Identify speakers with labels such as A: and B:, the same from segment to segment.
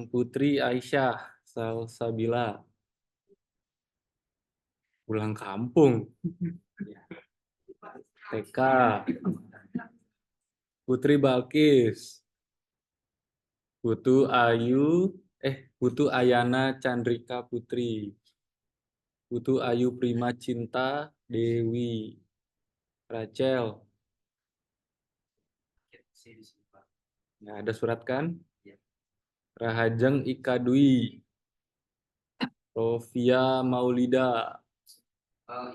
A: Putri Aisyah Salsabila pulang kampung. TK Putri Balkis Putu Ayana Chandrika Putri Putu Ayu Prima Cinta Dewi Rachel. Nah, ada surat kan? Rahajeng Ika Dwi Rofia Maulida.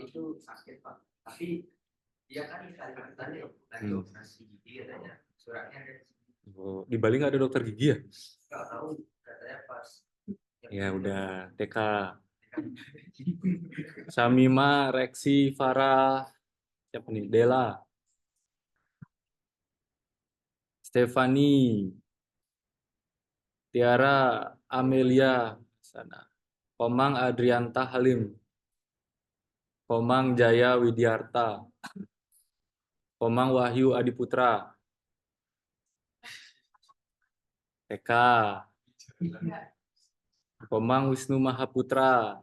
B: Itu sakit Pak, tapi dia kan tadi lagi operasi gigi katanya, suratnya ada.
A: Oh, di Bali nggak ada dokter gigi ya?
B: Nggak tahu, katanya pas
A: Ya udah, TK. Samima Reksi Farah siapa nih? Dela Stefani Tiara Amelia sana. Komang Adrianta Halim Komang Jaya Widiarta Komang Wahyu Adiputra TK Komang Wisnu Mahaputra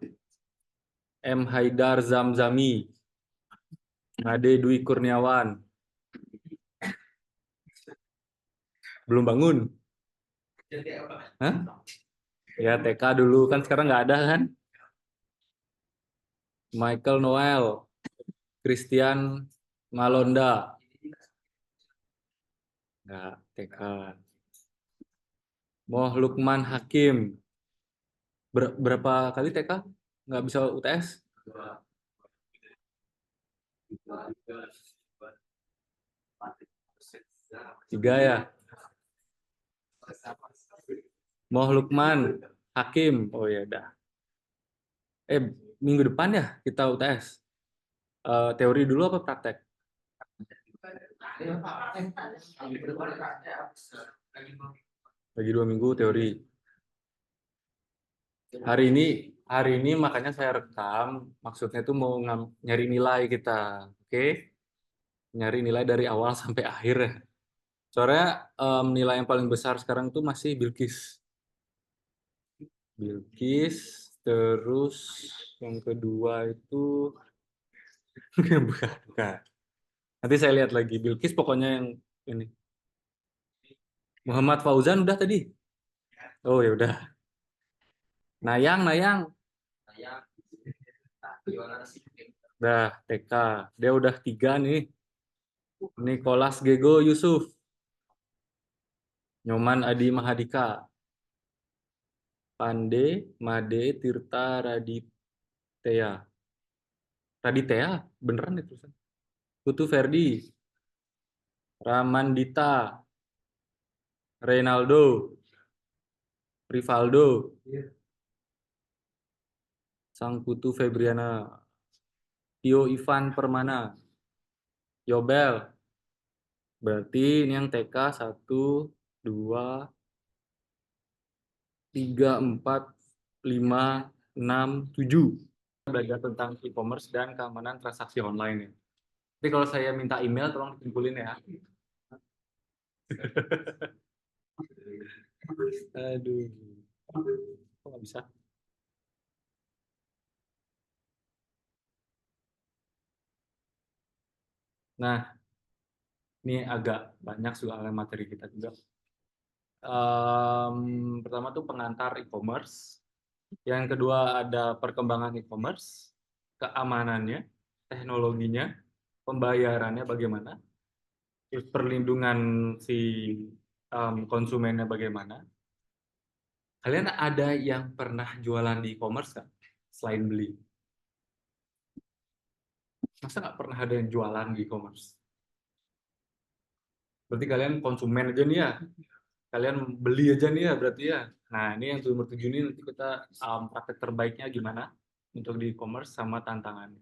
A: M. Haidar Zamzami Ngade Dwi Kurniawan. Belum bangun? Hah? Ya TK dulu kan, sekarang nggak ada kan? Michael Noel Christian Malonda nggak TK. Moh Lukman Hakim berapa kali TK nggak bisa UTS? 3 ya. Moh Lukman Hakim, oh ya udah. Minggu depan ya kita UTS. Teori dulu apa praktek? Lagi 2 minggu teori. Hari ini makanya saya rekam, maksudnya itu mau nyari nilai kita, oke? Nyari nilai dari awal sampai akhir ya. Soalnya nilai yang paling besar sekarang tuh masih Bilkis. Bilkis, terus yang kedua itu bukan. Nanti saya lihat lagi. Bilkis pokoknya yang ini. Muhammad Fauzan udah tadi. Oh ya udah. Nayang. Udah TK. Dia udah 3 nih. Nicholas Gego Yusuf. Nyoman Adi Mahadika. Pande Made Tirta Raditya. Raditya beneran itu. Putu Ferdi. Ramandita. Reynaldo. Rivaldo. Sang Putu Febriana. Tio Ivan Permana. Yobel. Berarti ini yang TK 1, 2, 3, 4, 5, 6, 7. Belajar tentang e-commerce dan keamanan transaksi online ya. Tapi kalau saya minta email tolong dikumpulin ya. Aduh. Kok nggak bisa? Nah, ini agak banyak soal materi kita juga. Pertama tuh pengantar e-commerce. Yang kedua ada perkembangan e-commerce, keamanannya, teknologinya, pembayarannya bagaimana, terus perlindungan si konsumennya bagaimana. Kalian ada yang pernah jualan di e-commerce kan? Selain beli. Masa nggak pernah ada yang jualan di e-commerce? Berarti kalian konsumen aja nih ya? Kalian beli aja nih ya berarti ya? Nah ini yang nomor 7 ini nanti kita praktek terbaiknya gimana untuk di e-commerce sama tantangannya.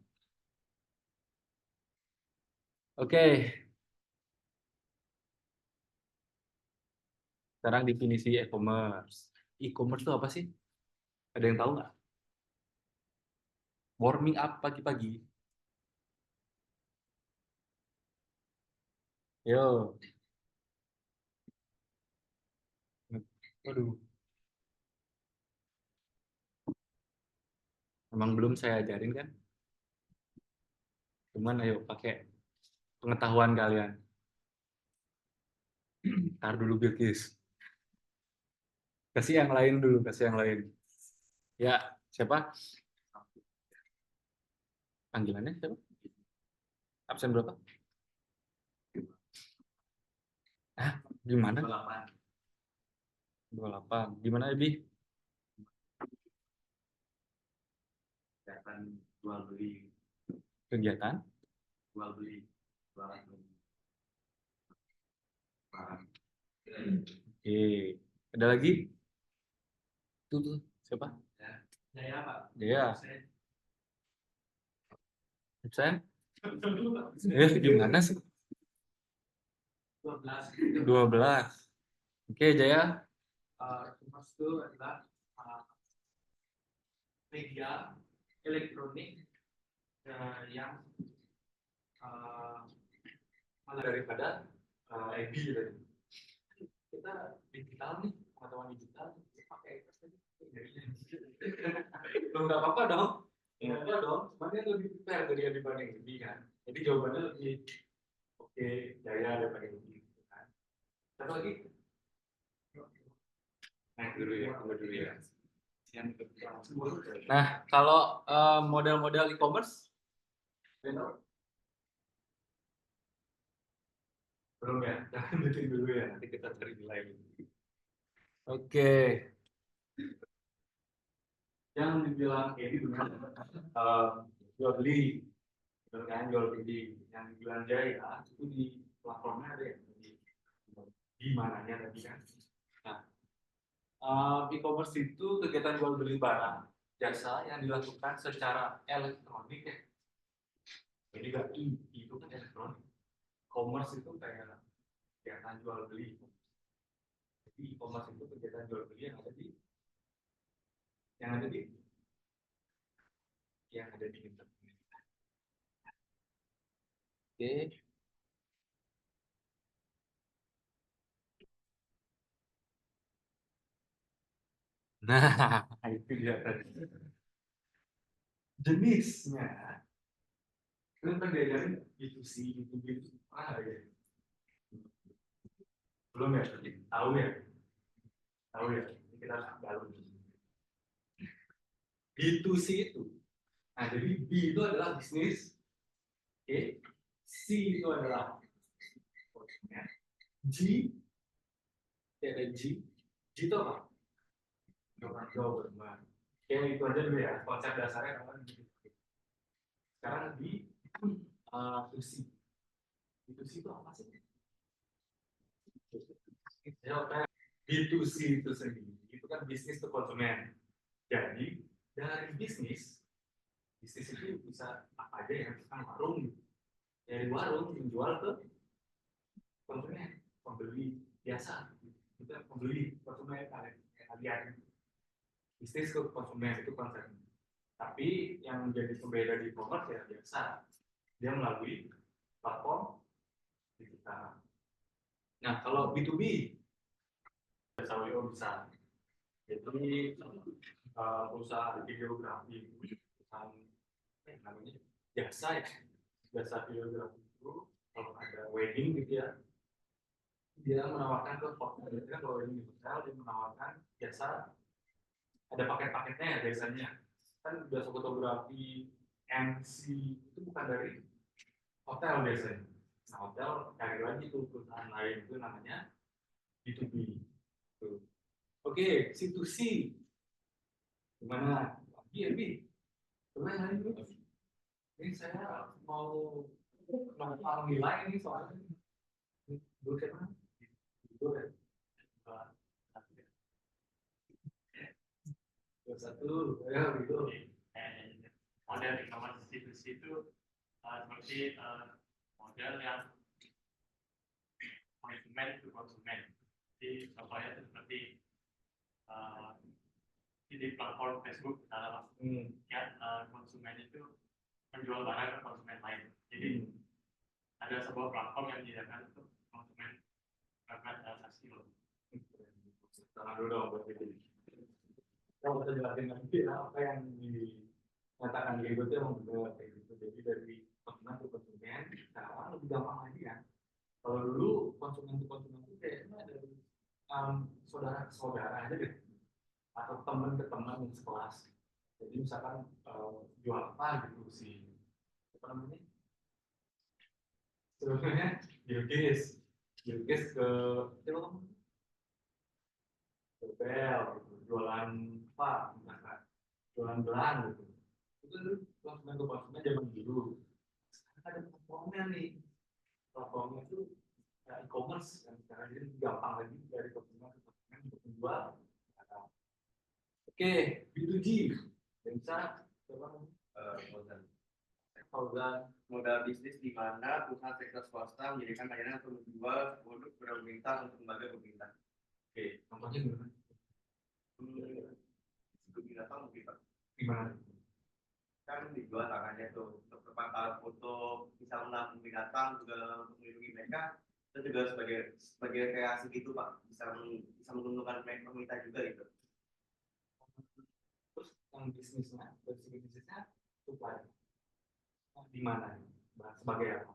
A: Oke, sekarang definisi e-commerce. E-commerce itu apa sih? Ada yang tahu nggak? Warming up pagi-pagi. Yo, Waduh, emang belum saya ajarin kan? Cuman ayo pakai pengetahuan kalian. Ntar dulu Bilkis. Kasih yang lain dulu, kasih yang lain. Ya, siapa? Panggilannya siapa? Absen berapa? Ah, gimana?
B: 28.
A: 28. Gimana, Ebi?
B: Kegiatan jual beli,
A: Kegiatan?
B: jual beli, jualan beli barang.
A: Oke. Ada lagi? Tuh, siapa?
B: Saya Pak.
A: Dea. Absen? Gimana sih?
B: 12.
A: 12. Oke, Jaya.
B: Mas itu adalah media elektronik yang
A: Daripada Ebi tadi. Kita digital nih, pengetahuan digital. Pakai nggak apa-apa dong. Nggak apa dong. Sebenarnya lebih prepare dari yang dibanding Ebi kan. Jadi jawabannya lebih oke, Jaya daripada Ebi. Kan. Satu lagi. Naik dulu ya, tunggu dulu ya. Nah, kalau model-model e-commerce, belum ya, jangan bikin dulu ya, nanti kita cari nilai. Oke, yang dibilang ini benar, jual beli, benar kan jual beli, yang dibilang Jaya itu di platformnya ada ya, di mananya tadi kan. Nah, e-commerce itu kegiatan jual beli barang, jasa yang dilakukan secara elektronik ya. Jadi nggak itu kan elektronik. Commerce itu kayak kegiatan jual beli. Jadi e-commerce itu kegiatan jual beli yang ada di internet. Oke. Nah, itu dia tadi. Jenisnya, kan tadi diajarin B2C, B2B itu apa ya? Belum ya? Tahu ya? Tahu ya? Ini kita dalam. B2C itu. Nah, jadi B itu adalah bisnis, oke? C itu adalah G, ada G. G itu apa? Government. Oke, itu aja dulu ya. Konsep dasarnya apa? Sekarang di B2C. B2C itu apa sih? B2C itu sendiri itu kan bisnis ke konsumen. Jadi dari bisnis itu bisa apa aja yang kita warung, dari warung menjual ke konsumen, pembeli biasa, kita pembeli konsumen kalian bisnis ke konsumen itu konsep. Tapi yang menjadi pembeda di e-commerce ya biasa dia melalui platform digital. Nah kalau B2B bisa jadi usaha videografi, perusahaan namanya jasa ya, jasa videografi itu kalau ada wedding gitu ya, dia menawarkan ke hotel, kan kalau wedding di hotel dia menawarkan jasa, ada paket-paketnya ya biasanya, kan jasa fotografi, MC itu bukan dari hotel biasanya. Nah hotel cari lagi tuh perusahaan lain itu namanya B2B. Tuh. Oke, C2C gimana? B&B. Boleh lagi dulu. Ini saya mau nongkrong nilai ini soalnya dulu kan dulu ya. Satu ya gitu.
C: Model e-commerce institusi itu seperti model yang konsumen itu konsumen. Jadi contohnya itu seperti di platform Facebook dalam ya, konsumen itu menjual barang ke konsumen lain. Jadi ada sebuah platform yang disediakan untuk konsumen melakukan transaksi.
A: Tangan dulu dong buat itu. Kalau kita jelasin nanti apa yang dikatakan di itu emang benar kayak gitu. Jadi dari konsumen ke konsumen, sekarang lebih gampang lagi kan. Kalau dulu konsumen ke konsumen itu kayaknya dari saudara ke saudara aja deh, atau teman ke teman yang sekelas. Jadi misalkan jual apa gitu sih, apa namanya? Sebenarnya Bilkis ke bel, gitu. Jualan apa, misalkan jualan gelang gitu. Itu dulu konsumen ke konsumen zaman dulu. Sekarang ada platformnya nih, platformnya itu e-commerce kan sekarang, jadi gampang lagi dari konsumen ke konsumen untuk menjual. Oke, B2G bisa coba
D: modal bisnis di mana perusahaan sektor swasta menjadikan layanan untuk menjual produk pemerintah untuk lembaga pemerintah.
A: Oke, contohnya gimana?
D: Binatang mungkin Pak.
A: Gimana?
D: Kan dijual tangannya tuh untuk terpapar foto, bisa menampung binatang juga untuk melindungi mereka, dan juga sebagai kreasi gitu Pak, bisa menguntungkan pemerintah juga gitu.
A: Terus yang bisnisnya, dari segi bisnisnya supply di mana? Sebagai apa?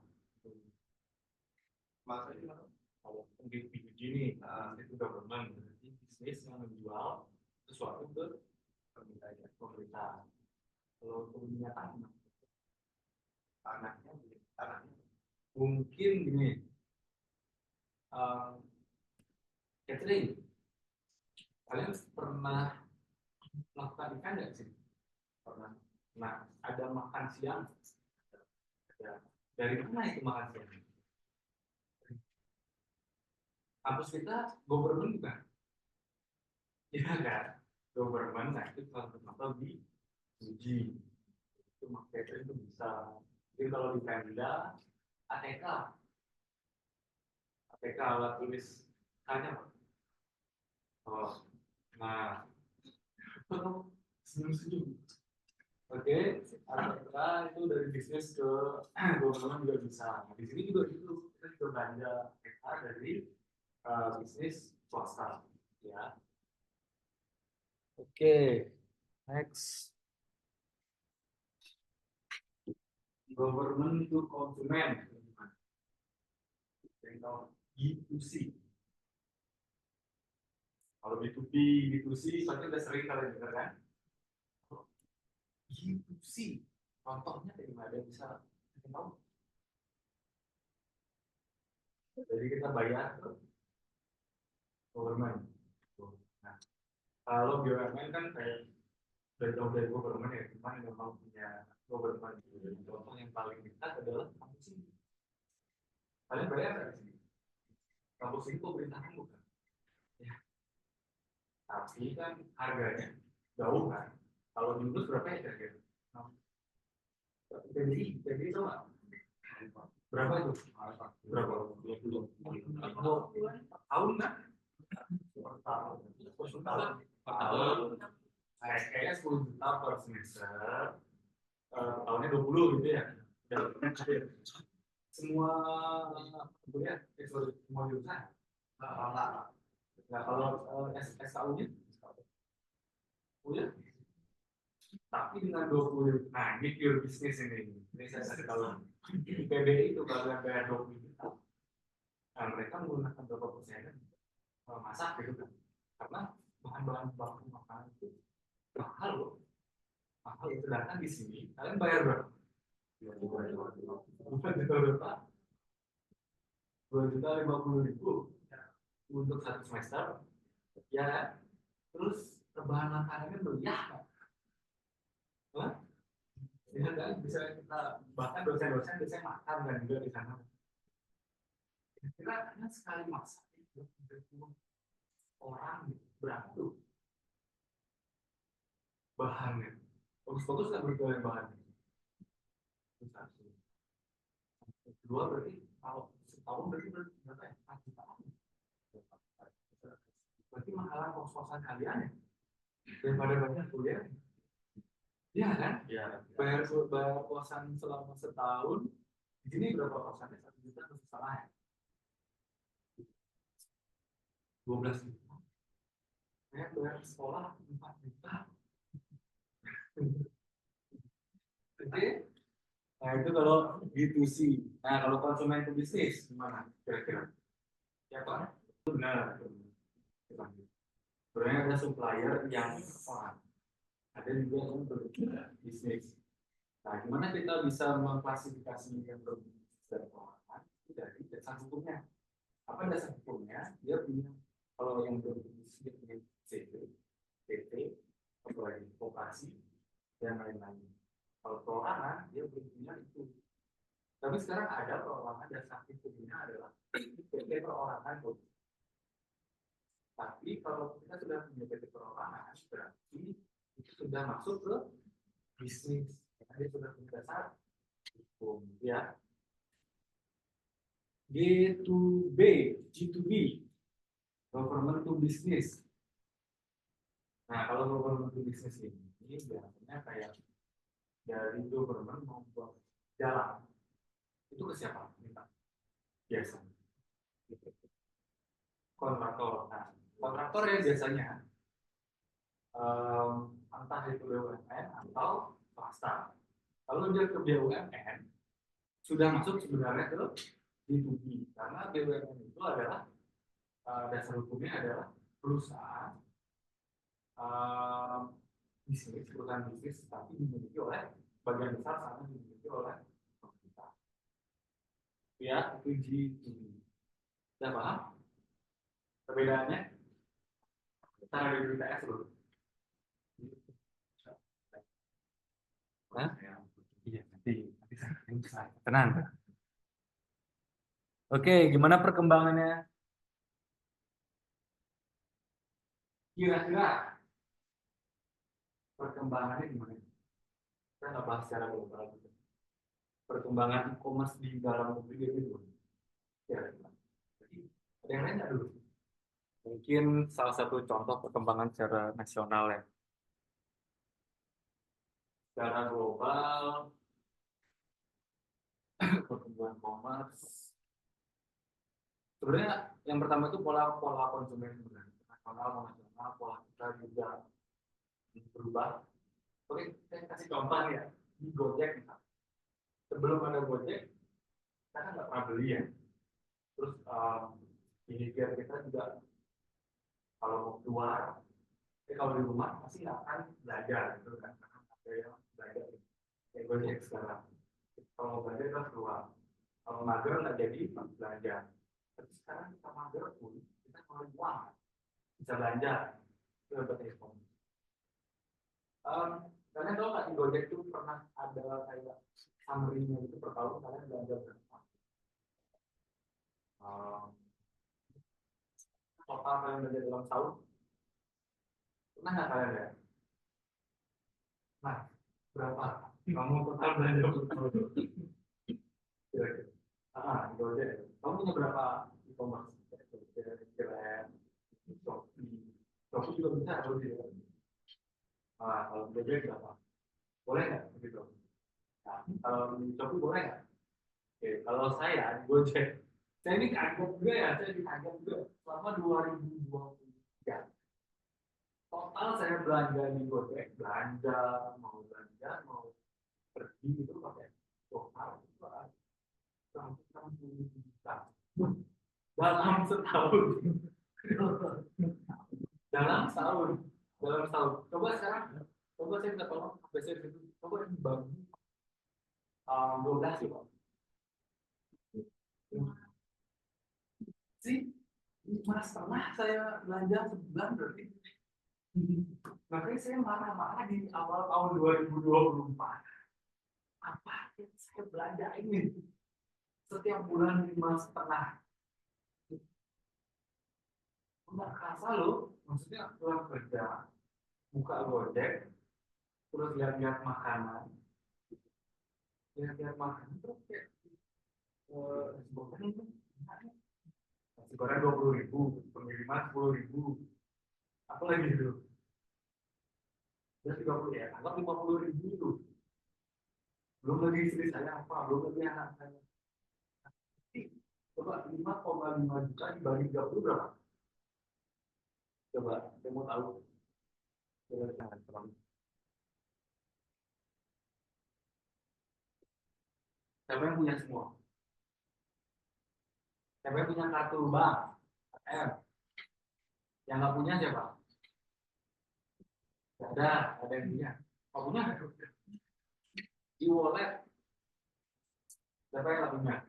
D: Maksudnya gimana?
A: Kalau di B2G nih, itu government, berarti bisnis yang menjual sesuatu ke pemerintah. Kalau punya tanahnya mungkin gini, catering. Kalian pernah melakukan ikan nggak sih? Pernah. Nah, ada makan siang. Dari mana itu makan siang? Kampus kita government bukan? Iya kan? Government, nah itu salah satu contoh di uji. Itu catering itu bisa. Jadi kalau di Pemda, ATK, alat tulis tanya Pak. Oh, nah, senyum-senyum. Oke, ATK itu dari bisnis ke government juga bisa. Nah, di sini juga itu kita juga belanja ATK dari bisnis swasta, ya. Oke, next. Government to konsumen. B2C. Kalau B2B, B2C, soalnya udah sering kalian dengar kan? B2C, contohnya dari mana bisa kita tahu? Jadi kita bayar ke government. Nah, kalau BUMN kan kayak udah jauh dari government ya, cuma yang memang punya government. Contoh yang paling dekat adalah kampus ini. Kalian bayar nggak di sini? Kampus ini pemerintah kan bukan? Ya. Tapi kan harganya jauh kan? Kalau di Unus berapa ya kira-kira? Jadi itu nggak? Berapa itu? Berapa? 20 tahun nggak? Tahun. Kayaknya 10 juta per semester. Tahunnya 20 gitu ya. Semua kuliah, semua jurusan. Nah, kalau SKU-nya kuliah, tapi dengan 20, nah ini pure bisnis ini saya kasih tahu. PBI itu kalau bayar 20 juta, nah mereka menggunakan berapa persen masak gitu kan, karena bahan-bahan baku makanan itu mahal loh, mahal. Sedangkan di sini kalian bayar berapa? 2.050.000 untuk satu semester, ya. Terus bahan makanannya meriah, ya kan? Bisa kita bahkan dosen-dosen bisa makan kan juga di sana. Kira karena sekali masak itu 30 orang berapa tuh bahannya? Bagus-bagus nggak berjualan bahannya? Satu. Kedua berarti kalau setahun berarti berapa ya? 4 jutaan. Berarti mahalan kos-kosan kalian ya? Daripada banyak kuliah. Iya kan? Ya. Bayar kosan selama setahun. Di sini berapa kosannya? 1 juta atau 1,5 ya? 12 juta. 12 saya bayar sekolah 4 juta. Oke, nah itu kalau B2C. Nah kalau konsumen to bisnis gimana kira-kira? Ya Pak, benar. Sebenarnya ada supplier yang fun, ada juga yang berbisnis. Nah, gimana kita bisa mengklasifikasi yang berbisnis dan keuangan dari dasar hukumnya? Apa dasar hukumnya? Dia punya, kalau yang berbisnis dia punya CT, PT, apalagi koperasi dan lain-lain. Kalau perorangan dia belum punya itu. Tapi sekarang ada perorangan dasar hukumnya adalah PT perorangan. Tapi kalau kita sudah punya PT perorangan, berarti itu sudah masuk ke bisnis. Karena dia sudah punya dasar hukum. Ya. G2B, G2B, government to business. Nah, kalau government to business ini biasanya kayak dari government membuat jalan. Itu ke siapa? Biasanya. Kontraktor. Nah, kontraktor ya biasanya entah itu BUMN atau swasta. Kalau dia ke BUMN sudah masuk sebenarnya ke B2B karena BUMN itu adalah dasar hukumnya adalah perusahaan bisnis, perusahaan bisnis tapi dimiliki oleh bagian besar sana dimiliki oleh pemerintah. Ya, itu G2B. Sudah paham? Perbedaannya? Kita ada di BTS dulu. Hah? Iya, nanti saya tenang. Oke, gimana perkembangannya? Kira-kira perkembangannya gimana? Kita nggak bahas secara global. Perkembangan e-commerce di dalam negeri itu gimana? Ya, jadi ada yang lain nggak dulu? Mungkin salah satu contoh perkembangan secara nasional ya. Secara global, pertumbuhan e-commerce. Sebenarnya yang pertama itu pola konsumen nasional, pola kita juga berubah. Oke, saya kasih contoh ya di Gojek misalnya. Sebelum ada Gojek, kita kan nggak pernah beli ya. Terus behavior kita juga kalau mau keluar, kalau di rumah pasti nggak akan belajar gitu kan, karena ada yang belajar kayak Gojek sekarang. Kalau mau belajar kan keluar. Kalau mager nggak jadi belanja. Tapi sekarang kita mager pun kita keluar uang bisa belanja. Itu dapat respon. Kalian tahu nggak di Gojek itu pernah ada kayak summary-nya itu per tahun kalian belanja berapa? Total kalian belanja dalam tahun? Pernah nggak kalian ya? Nah, berapa? Kamu total belanja berapa? Kira-kira. Di Gojek. Kamu punya berapa e-commerce? Kira-kira Shopee juga bisa Gojek. Kalau Gojek berapa? Boleh nggak begitu? Nah, kalau di Shopee boleh nggak? Oke, kalau saya di Gojek, saya ini kaget juga ya, saya kaget juga selama 2023. Total saya belanja di Gojek, mau belanja, mau pergi itu pakai total itu ada 60 juta dalam setahun. dalam setahun. Coba sekarang, coba saya minta tolong sampai saya itu, coba dibagi 12 ya Pak. Sih, 5,5 saya belanja sebulan berarti. Makanya saya marah-marah di awal tahun 2024. Apa yang saya belanja ini? Setiap bulan 5,5. Nggak kerasa loh, maksudnya pulang kerja, buka Gojek, terus lihat-lihat makanan, terus kayak nasi goreng itu, nasi goreng 20.000, pengiriman 10.000, apa lagi itu? Udah 30 ya, anggap 50.000 itu. Belum lagi istri saya apa, belum lagi anak saya. Coba 5,5 juta dibagi 30 berapa? Coba, saya mau tahu. Siapa yang punya semua? Siapa yang punya kartu bank? ATM. Yang nggak punya siapa? Nggak ada yang punya. Nggak punya? Di wallet. Siapa yang nggak punya?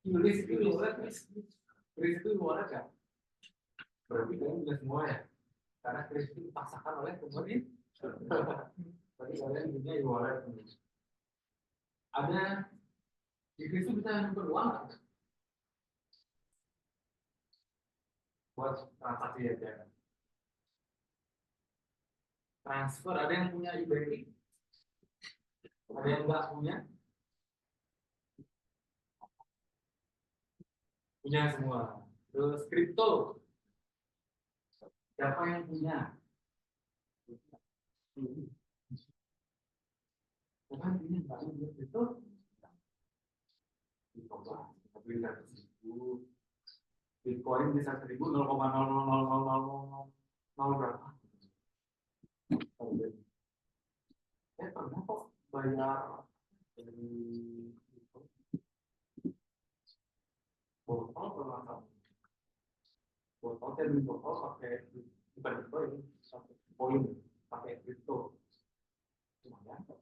A: Tulis itu di wallet. Tulis itu di wallet kan? Berarti kalian punya semua ya? Karena kris itu dipaksakan oleh kemudian. Berarti kalian punya di wallet. Ada di kris itu bisa nyimpen uang nggak? Buat transaksi aja. Transfer, ada yang punya e-banking? Ada yang nggak punya? Punya semua. Terus kripto, siapa yang punya? Siapa yang punya? Nggak punya kripto? Coba, beli 100.000. Bitcoin bisa 1.000 0,00000 berapa? Saya pernah kok bayar dari botol kalau nggak salah. Botol saya beli botol pakai bukan Bitcoin, pakai koin, pakai kripto. Lumayan kok.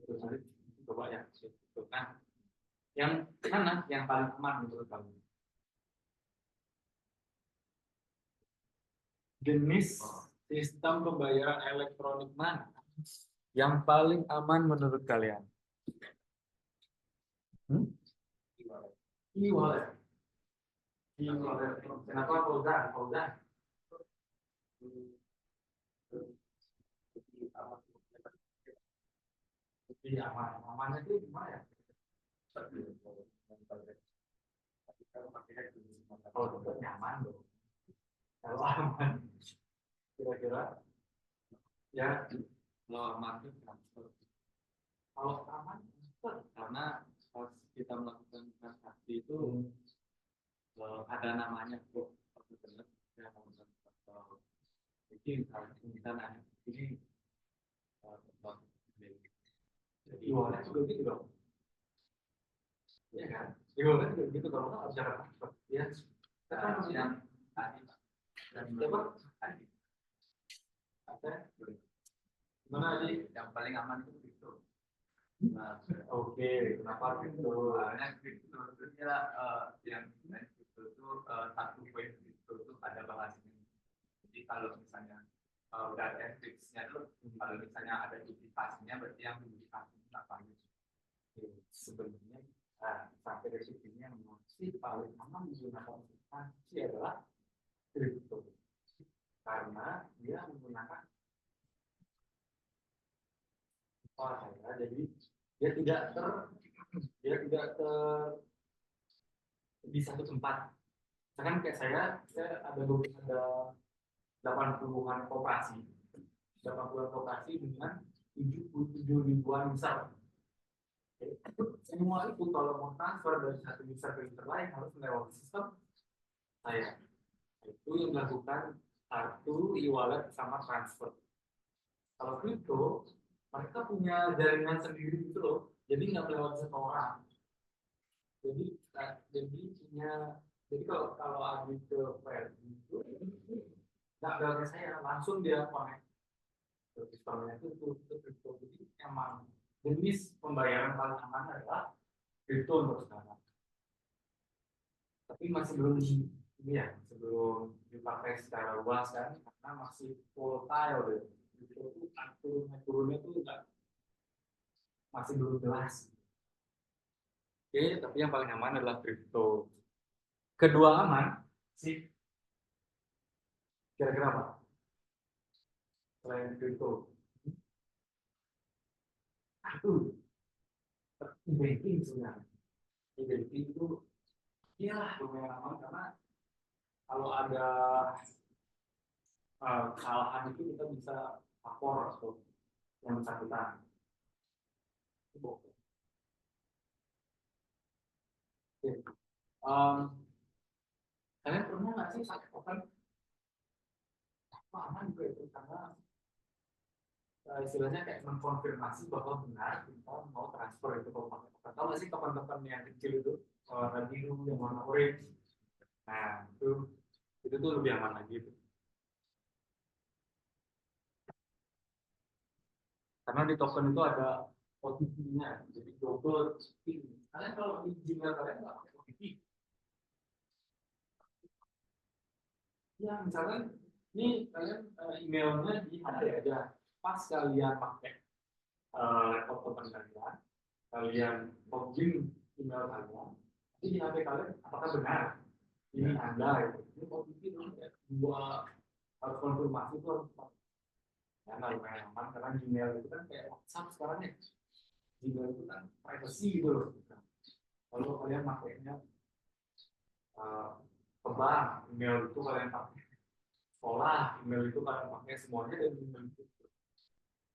A: Terus nanti coba ya. Nah, yang mana yang paling aman menurut kamu? Jenis sistem pembayaran elektronik mana yang paling aman menurut kalian? E-wallet. E-wallet. Kenapa Fauzan? Fauzan? Lebih aman. Amannya itu gimana ya? Kalau itu nyaman loh. Kalau aman, kira-kira ya kalau aman itu transfer. Kalau aman transfer karena pas kita melakukan transaksi itu ada namanya kok benar ya jadi kita nanya ini jadi wallet juga gitu dong ya kan di wallet juga gitu kalau nggak bisa transfer ya kan yang tadi dan coba tadi ada gimana tadi yang paling aman itu nah, oke, kenapa gitu? Karena kripto itu ya yang kripto itu satu poin kripto itu ada bahasanya. Jadi kalau misalnya udah ada fixnya tuh, kalau misalnya ada duplikasinya, berarti yang duplikasi itu nggak valid. Sebenarnya sampai detik ini yang masih paling aman menggunakan investasi adalah kripto, karena dia menggunakan jadi dia tidak di satu tempat. Misalkan kayak saya ada 80-an koperasi, 80-an koperasi dengan 77 ribuan user. Semua itu kalau mau transfer dari satu user ke user lain harus melewati sistem saya. Itu yang dilakukan kartu e-wallet sama transfer. Kalau kripto, mereka punya jaringan sendiri gitu loh. Jadi nggak melewati satu orang. Jadi kalau Adi ke Ferdi itu nggak ada saya langsung dia connect ke sistemnya itu kripto. Jadi emang jenis pembayaran paling aman adalah kripto untuk sekarang. Tapi masih belum ini ya, sebelum dipakai secara luas kan, karena masih volatile deh. Itu turunnya tuh enggak, masih belum jelas. Oke, tapi yang paling aman adalah kripto. Kedua aman sih, kira-kira apa? Selain kripto, itu e-banking sebenarnya. E-banking itu iyalah lumayan aman karena kalau ada kesalahan itu kita bisa lapor atau yang bersangkutan. Kalian pernah nggak sih pakai token? Aman juga itu karena istilahnya kayak mengkonfirmasi bahwa benar kita mau transfer itu ke pakai token. Tahu nggak sih token-token yang kecil itu warna biru yang warna orange? Nah itu tuh lebih aman lagi itu. Karena di token itu ada OTP-nya, jadi double pin. Kalian kalau di Gmail kalian nggak pakai OTP? Ya, misalkan ini kalian emailnya di HP aja. Pas kalian pakai laptop token kalian, kalian login email kalian, jadi di HP kalian apakah benar ini Anda itu? Ini OTP itu dua harus konfirmasi itu harus ya nggak lumayan aman karena Gmail itu kan kayak WhatsApp sekarang ya. Gmail itu kan privacy gitu loh. Kalau kalian pakainya ke bank, email itu kalian pakai sekolah, email itu kalian pakai semuanya dan email itu.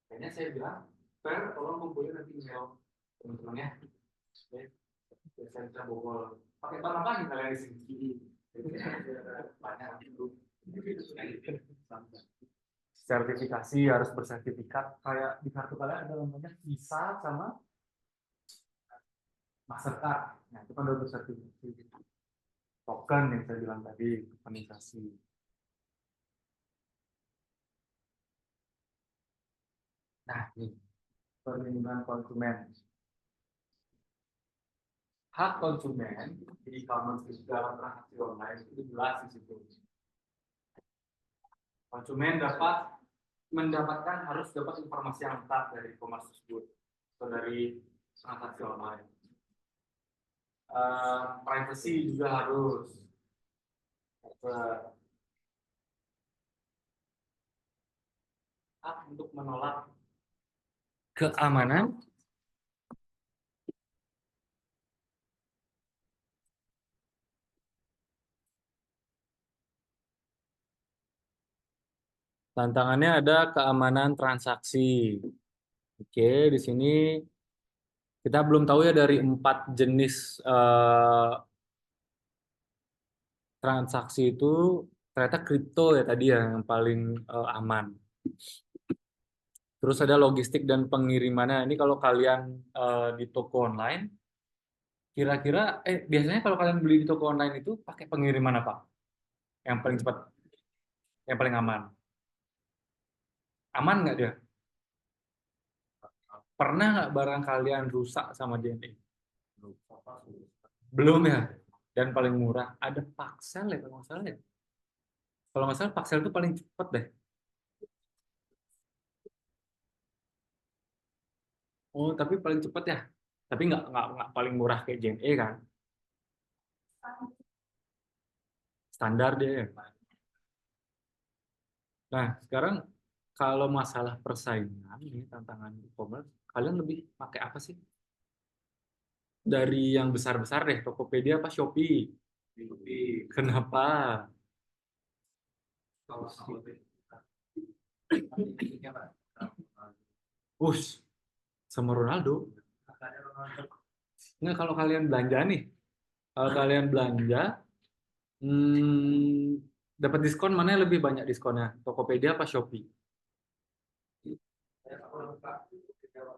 A: Kayaknya saya bilang, fair, tolong kumpulin nanti email teman-temannya. Oke, saya bisa bobol. Pakai bank apa nih kalian di sini? Banyak dulu. Sertifikasi harus bersertifikat kayak di kartu kalian ada namanya Visa sama Mastercard. Nah itu kan udah bersertifikasi. Token yang saya bilang tadi tokenisasi. Nah ini perlindungan konsumen. Hak konsumen di e-commerce dalam transaksi online itu jelas di situ. Konsumen mendapatkan harus dapat informasi yang lengkap dari e-commerce tersebut atau dari transaksi online. Privacy juga harus. Hak untuk menolak keamanan. Tantangannya ada keamanan transaksi. Oke, di sini kita belum tahu ya dari 4 jenis transaksi itu ternyata kripto ya tadi ya yang paling aman. Terus ada logistik dan pengirimannya. Ini kalau kalian di toko online, kira-kira biasanya kalau kalian beli di toko online itu pakai pengiriman apa? Yang paling cepat, yang paling aman. Aman nggak dia? Pernah nggak barang kalian rusak sama JNE? Belum ya? Dan paling murah ada Paxel ya kalau nggak salah ya. Kalau nggak salah Paxel itu paling cepat deh. Oh tapi paling cepat ya. Tapi nggak paling murah kayak JNE kan? Standar dia. Ya. Nah sekarang kalau masalah persaingan ini tantangan e-commerce, kalian lebih pakai apa sih? Dari yang besar-besar deh, Tokopedia apa Shopee? Kenapa? Push sama Ronaldo. Nggak kalau kalian belanja nih, kalau kalian belanja, dapat diskon mana yang lebih banyak diskonnya? Tokopedia apa Shopee?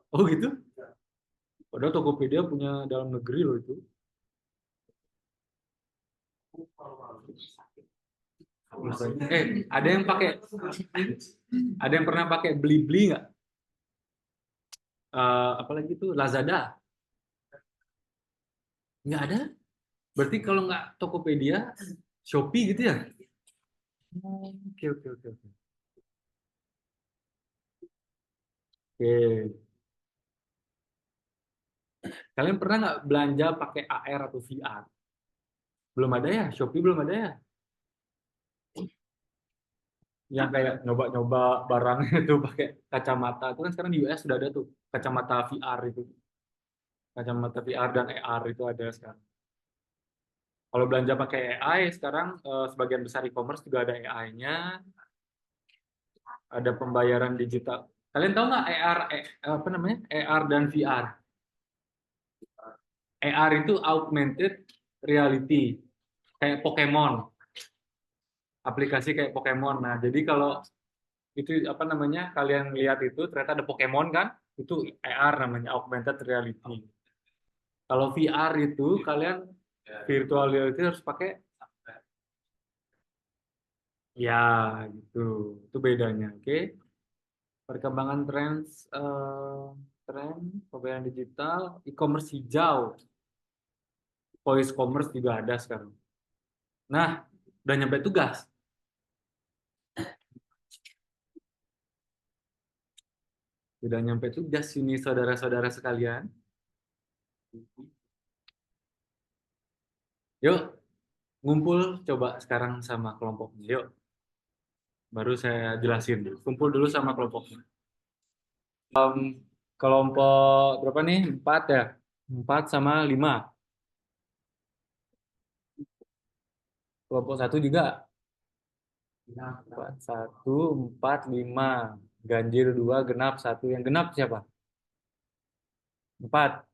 A: Oh gitu? Padahal Tokopedia punya dalam negeri loh itu. Ada yang pakai, ada yang pernah pakai Blibli nggak? Apalagi itu Lazada? Nggak ada. Berarti kalau nggak Tokopedia, Shopee gitu ya? Oke, oke, oke, oke. Oke. Kalian pernah nggak belanja pakai AR atau VR? Belum ada ya? Shopee belum ada ya? Yang kayak nyoba-nyoba barang itu pakai kacamata. Itu kan sekarang di US sudah ada tuh kacamata VR itu. Kacamata VR dan AR itu ada sekarang. Kalau belanja pakai AI sekarang sebagian besar e-commerce juga ada AI-nya. Ada pembayaran digital. Kalian tahu nggak AR apa namanya? AR dan VR? AR itu augmented reality, kayak Pokemon. aplikasi kayak Pokemon. Nah, jadi kalau itu apa namanya, kalian lihat itu ternyata ada Pokemon kan, itu AR namanya, augmented reality. Kalau VR itu kalian virtual reality harus pakai ya gitu. Itu bedanya, oke? Perkembangan tren pembayaran digital, e-commerce hijau, voice commerce juga ada sekarang. Nah, udah nyampe tugas. Udah nyampe tugas ini saudara-saudara sekalian. Yuk, ngumpul coba sekarang sama kelompoknya. Yuk, baru saya jelasin. Kumpul dulu sama kelompoknya. Kelompok berapa nih? 4 ya? 4 sama 5. Kelompok 1 juga. 4, 1, 4, 5. Ganjil 2, genap 1. Yang genap siapa? 4.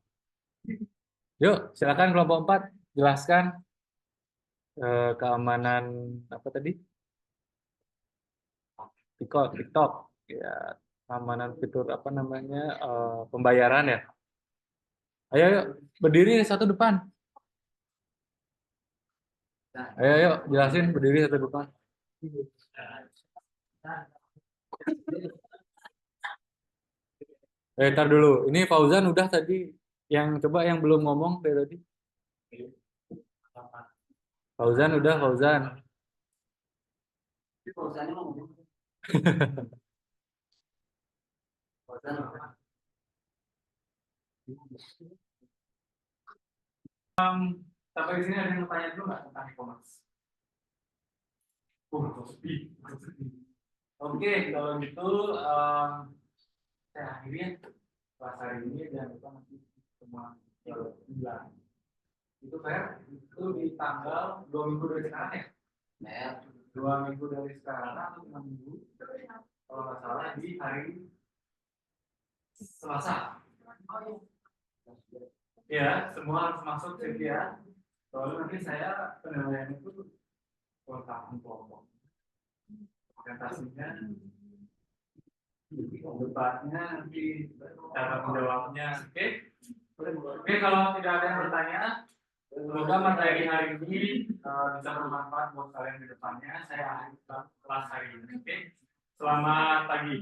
A: Yuk, silakan kelompok 4. Jelaskan keamanan apa tadi? TikTok. Ya, keamanan fitur apa namanya? Pembayaran ya. Ayo, yuk, berdiri satu depan. Ayo, yuk, jelasin berdiri satu depan. Ntar dulu. Ini Fauzan udah tadi. Yang coba yang belum ngomong dari tadi. Fauzan udah, Fauzan.
B: Fauzannya mau ngomong. Fauzan apa?
A: Sampai di sini ada yang mau tanya dulu nggak tentang e-commerce? Oke, kalau gitu saya akhiri ya kelas hari ini, jangan lupa nanti semua bilang itu fair, itu di tanggal 2 minggu dari sekarang ya?
B: Ya.
A: 2 minggu dari sekarang atau 5 minggu kalau nggak salah di hari Selasa. Ya, semua harus masuk ya. Soalnya nanti saya penilaian itu kelengkapan kelompok. Presentasinya, debatnya nanti cara menjawabnya. Oke, kalau tidak ada yang bertanya, semoga materi hari ini bisa bermanfaat buat kalian di depannya. Saya akhiri kelas hari ini. Oke, selamat pagi.